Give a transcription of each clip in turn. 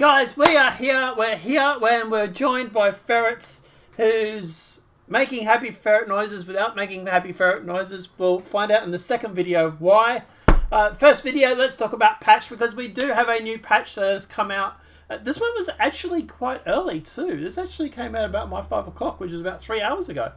Guys, we are here. We're here when we're joined by Ferrets, who's making happy ferret noises without making happy ferret noises. We'll find out in the second video why. First video, let's talk about patch, because we do have a new patch that has come out. This one was actually quite early too. This actually came out about my 5 o'clock, which is about 3 hours ago.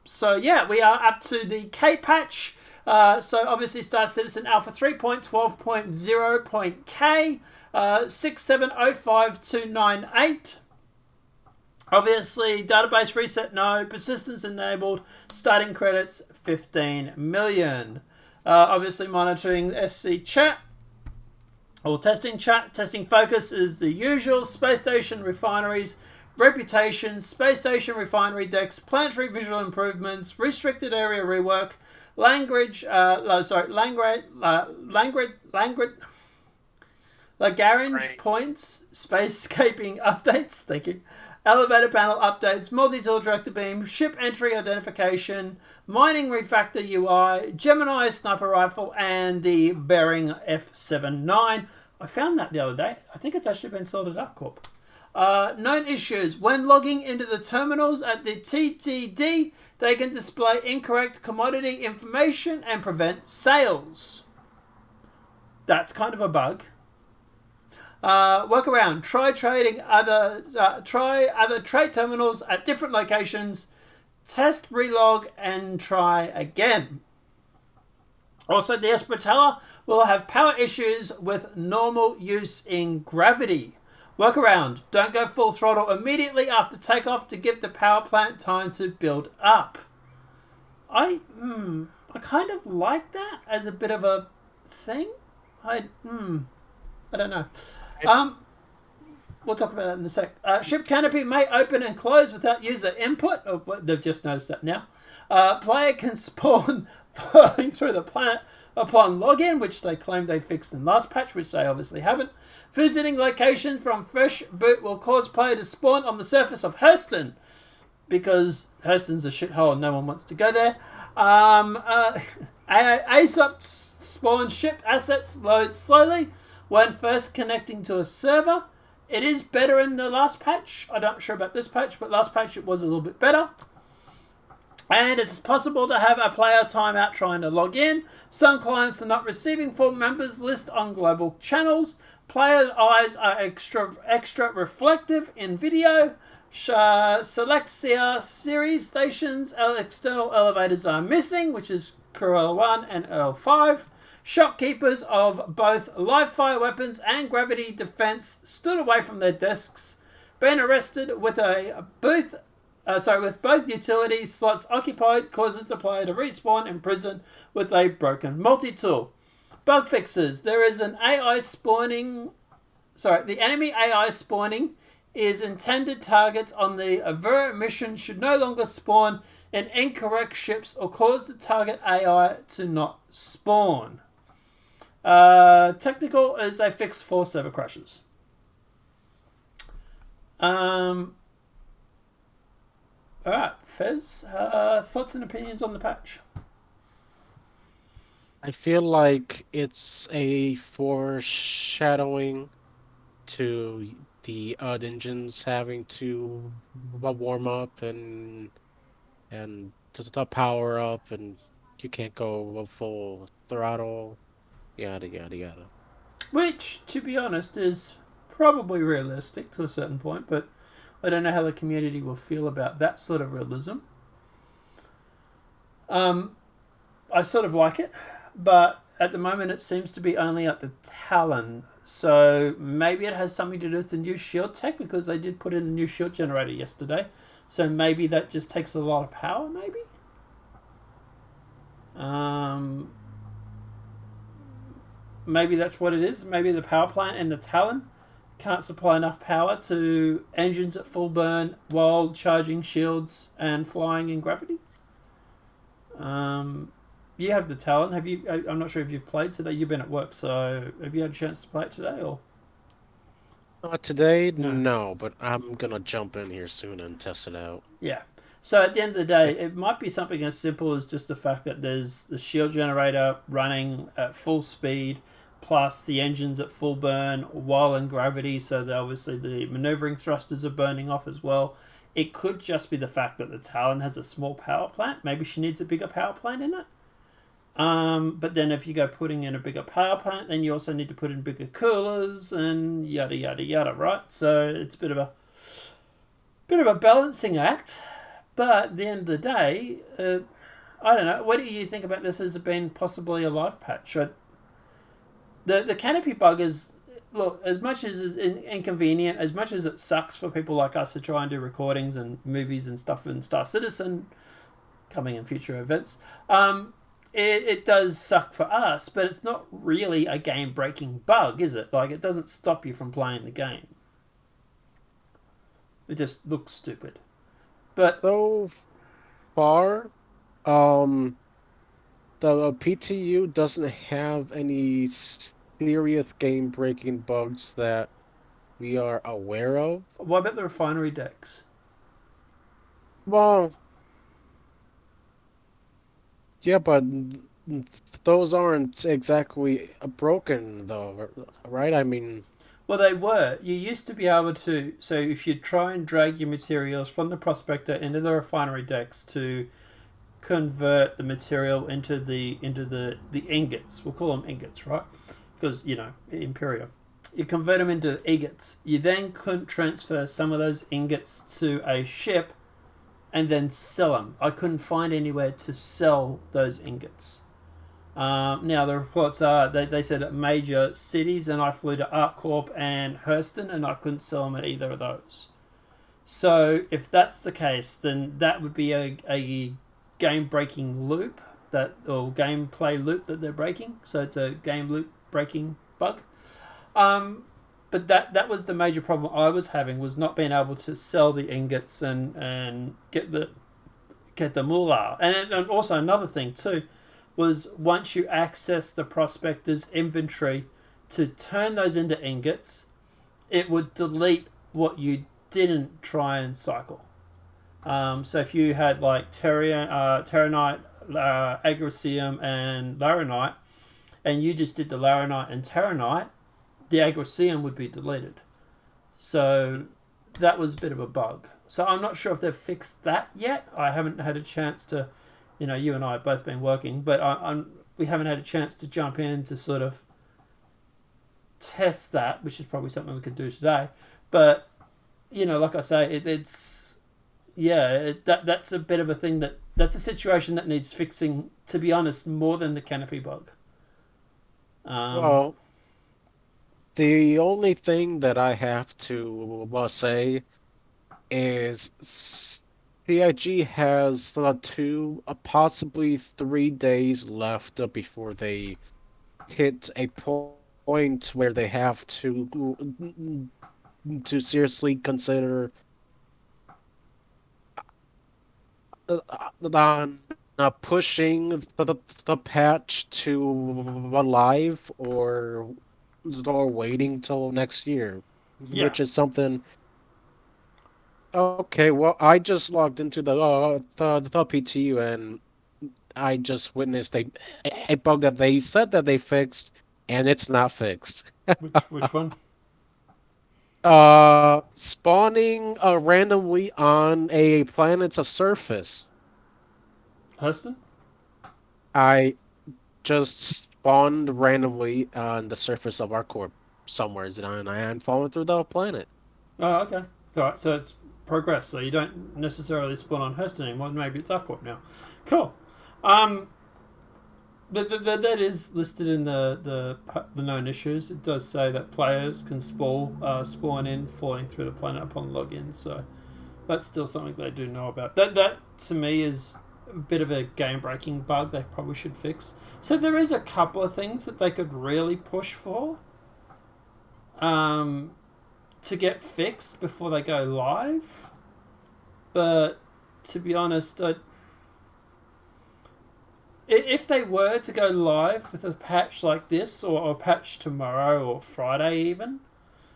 So yeah, we are up to the K patch. So obviously Star Citizen Alpha 3.12.0k 6705298. Obviously database reset no, persistence enabled, starting credits 15 million. Obviously monitoring SC chat or testing chat. Testing focus is the usual: space station refineries, reputation, space station refinery decks, planetary visual improvements, restricted area rework, Lagrange points, spacescaping updates, thank you, elevator panel updates, multi-tool director beam, ship entry identification, mining refactor UI, Gemini sniper rifle, and the bearing F79. I found that the other day. I think it's actually been sorted out, Corp. Known issues: when logging into the terminals at the TTD, they can display incorrect commodity information and prevent sales. That's kind of a bug. Workaround: try other trade terminals at different locations. Test, relog, and try again. Also, the Espertella will have power issues with normal use in gravity. Workaround: don't go full throttle immediately after takeoff to give the power plant time to build up. I kind of like that as a bit of a thing. I don't know. We'll talk about that in a sec. Ship canopy may open and close without user input. Oh, they've just noticed that now. Player can spawn falling through the planet upon login, which they claim they fixed in last patch, which they obviously haven't. Visiting location from fresh boot will cause player to spawn on the surface of Hurston, because Hurston's a shithole and no one wants to go there. ASOP spawn ship assets load slowly when first connecting to a server. It is better in the last patch. I'm not sure about this patch, but last patch it was a little bit better. And it's possible to have a player timeout trying to log in. Some clients are not receiving full members list on global channels. Player eyes are extra reflective in video. Selexia series stations external elevators are missing, which is Crew 1 and L5. Shopkeepers of both live fire weapons and gravity defense stood away from their desks. Been arrested with with both utility slots occupied, causes the player to respawn in prison with a broken multi-tool. Bug fixes: there is an AI spawning. The enemy AI spawning is intended targets on the Avera mission should no longer spawn in incorrect ships or cause the target AI to not spawn. Technical is they fix 4 server crashes. Alright, Fez, thoughts and opinions on the patch? I feel like it's a foreshadowing to the engines having to warm up and to power up, and you can't go full throttle, yada yada yada. Which, to be honest, is probably realistic to a certain point, but I don't know how the community will feel about that sort of realism. I sort of like it, but at the moment it seems to be only at the Talon. So maybe it has something to do with the new shield tech, because they did put in the new shield generator yesterday. So maybe that just takes a lot of power, maybe? Maybe that's what it is. Maybe the power plant in the Talon can't supply enough power to engines at full burn while charging shields and flying in gravity. You have the Talon. Have you? I'm not sure if you've played today. You've been at work, so have you had a chance to play it today, or? Today, no, but I'm gonna jump in here soon and test it out. Yeah. So at the end of the day, it might be something as simple as just the fact that there's the shield generator running at full speed plus the engine's at full burn while in gravity, so obviously the maneuvering thrusters are burning off as well. It could just be the fact that the Talon has a small power plant. Maybe she needs a bigger power plant in it. But then if you go putting in a bigger power plant, then you also need to put in bigger coolers and yada yada yada, right? So it's a bit of a balancing act. But at the end of the day, I don't know. What do you think about this as being possibly a live patch? The canopy bug is, look, as much as it's inconvenient, as much as it sucks for people like us to try and do recordings and movies and stuff in Star Citizen, coming in future events, it does suck for us, but it's not really a game-breaking bug, is it? Like, it doesn't stop you from playing the game. It just looks stupid. But So far, um, the PTU doesn't have any serious game-breaking bugs that we are aware of. what about the refinery decks? Well, yeah, but those aren't exactly broken, though, right? I mean, Well, they were. You used to be able to. So if you try and drag your materials from the prospector into the refinery decks to convert the material into the ingots, we'll call them ingots, right? Because Imperial. You convert them into ingots. You then couldn't transfer some of those ingots to a ship and then sell them. I couldn't find anywhere to sell those ingots. Now the reports are they said at major cities, and I flew to ArcCorp and Hurston, and I couldn't sell them at either of those. So if that's the case, then that would be a game-breaking loop or gameplay loop that they're breaking. So it's a game loop breaking bug. But that was the major problem I was having, was not being able to sell the ingots and get the moolah. And also another thing too was, once you access the prospector's inventory to turn those into ingots, it would delete what you didn't try and cycle. So if you had like Terranite, Agricium, and Laranite, and you just did the Laranite and Terranite, the Agricium would be deleted. So that was a bit of a bug. So I'm not sure if they've fixed that yet. I haven't had a chance to, you and I have both been working, but we haven't had a chance to jump in to sort of test that, which is probably something we could do today. But like I say, that's a bit of a thing that's a situation that needs fixing. To be honest, more than the canopy bug. well, the only thing that I have to say is CIG has 2, possibly 3 days left before they hit a point where they have to seriously consider on pushing the patch to live, or waiting till next year, Yeah, which is something. Okay, well, I just logged into the PTU, and I just witnessed a bug that they said that they fixed, and it's not fixed. which one? Spawning randomly on a planet's surface. Hurston? I just spawned randomly on the surface of our corp somewhere, and I am falling through the planet. Oh, okay. All right, so it's progress. So you don't necessarily spawn on Hurston anymore. Maybe it's Aquap now. Cool. That is listed in the known issues. It does say that players can spawn in falling through the planet upon login. So that's still something they do know about. That to me is a bit of a game breaking bug they probably should fix. So there is a couple of things that they could really push for, to get fixed before they go live. But to be honest, if they were to go live with a patch like this, or a patch tomorrow or Friday even,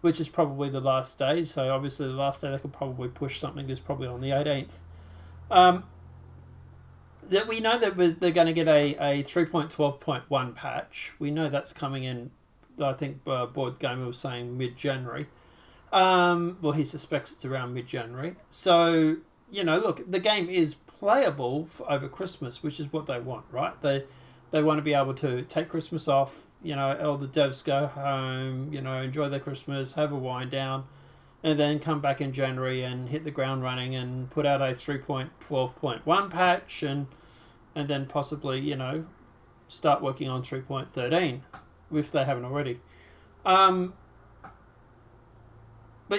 which is probably the last day, so obviously the last day they could probably push something is probably on the 18th. That we know that they're going to get a 3.12.1 patch. We know that's coming in I think Board Gamer was saying mid-January. Well, he suspects it's around mid-January. So, look, the game is playable over Christmas, which is what they want, right? They want to be able to take Christmas off, all the devs go home, enjoy their Christmas, have a wind down, and then come back in January and hit the ground running and put out a 3.12.1 patch and then possibly, start working on 3.13 if they haven't already. But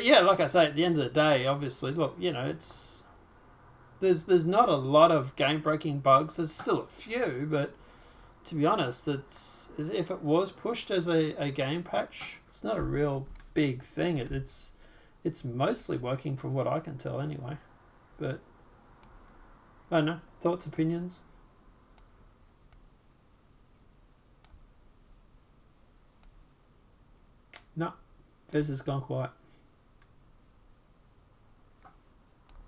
yeah, like I say, at the end of the day, obviously, look, it's there's not a lot of game-breaking bugs. There's still a few, but to be honest, if it was pushed as a game patch, it's not a real big thing. It's mostly working from what I can tell anyway. But I don't know. Thoughts, opinions? No, Fez has gone quiet.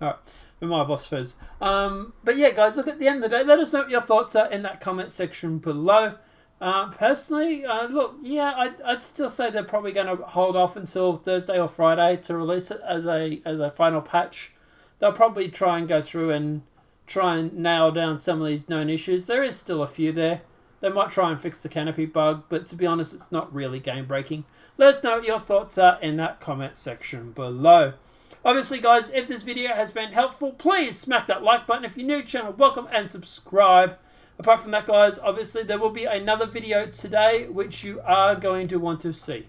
Alright, my boss Fez. But yeah, guys, look, at the end of the day, let us know what your thoughts are in that comment section below. Personally, look, yeah, I'd still say they're probably going to hold off until Thursday or Friday to release it as a final patch. They'll probably try and go through and try and nail down some of these known issues. There is still a few there. They might try and fix the canopy bug, but to be honest, it's not really game-breaking. Let us know what your thoughts are in that comment section below. Obviously, guys, if this video has been helpful, please smack that like button. If you're new to the channel, welcome and subscribe. Apart from that, guys, obviously there will be another video today which you are going to want to see.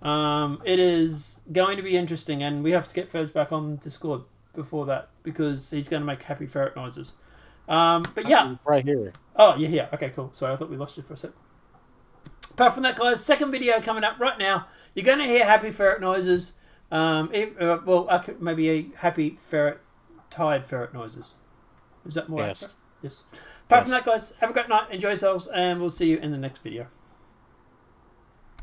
It is going to be interesting, and we have to get Fez back on Discord before that because he's going to make happy ferret noises. But yeah. Right here. Oh, you're here. Okay, cool. Sorry, I thought we lost you for a sec. Apart from that, guys, second video coming up right now. You're going to hear happy ferret noises. Maybe a happy ferret, tired ferret noises. Is that more accurate? Yes. Apart from that, guys, have a great night. Enjoy yourselves, and we'll see you in the next video.